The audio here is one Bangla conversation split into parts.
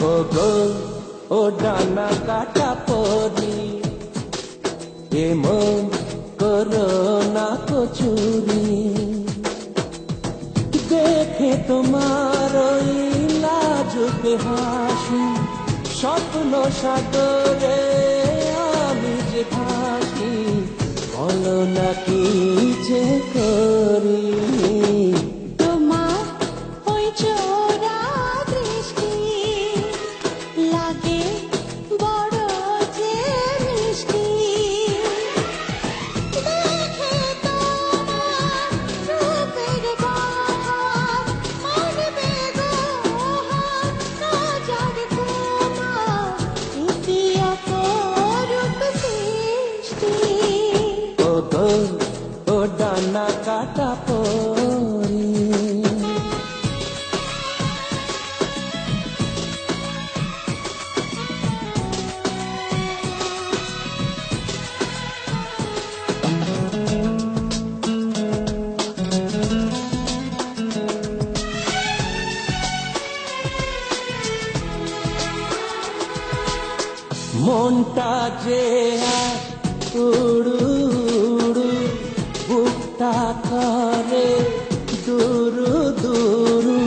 ও গো ও ডানা কাটা পরি এমন করো না কচুরি দেখে তোমার ওই লাজুক হাসি স্বপ্ন সাগরে আমি যে ভাসি বলো না কি যে করি ও ডানা কাটা পরি মনটা যে উড়ু উড়ু বুকটা করে দুরু দুরু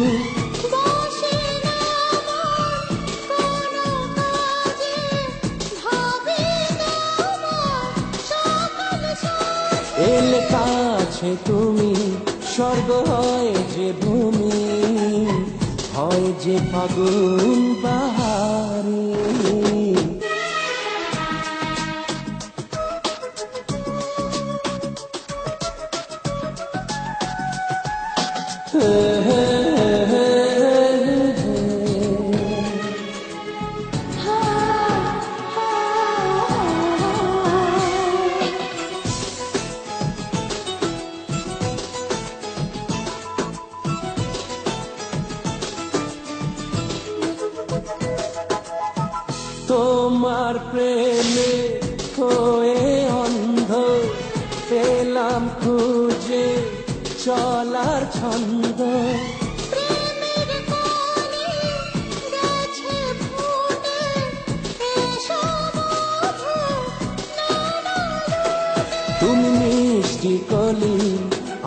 এলে কাছে তুমি স্বর্গ হয় যে ভূমি হয় যে ফাগুন বাহারি তোমার প্রেমে হয়ে অন্ধ পেলাম খুঁজে চলার ছন্দ তুমি মিষ্টি কলি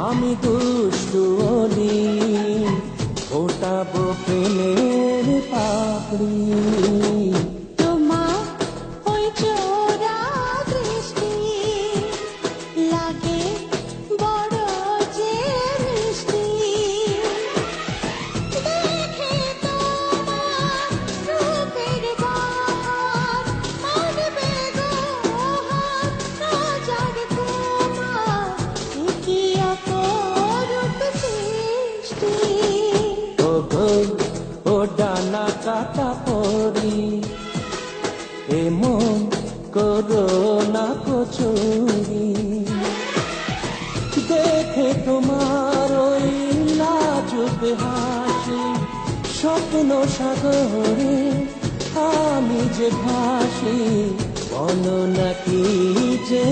আমি দুষ্টু অলি ফোটাবো প্রেমের পাপড়ি ও ডানা কাটা পরি এমন করো না কচুরি দেখে তোমার ওই লাজুক হাসি স্বপ্ন সাগরে আমি যে ভাসি বলো না কি যে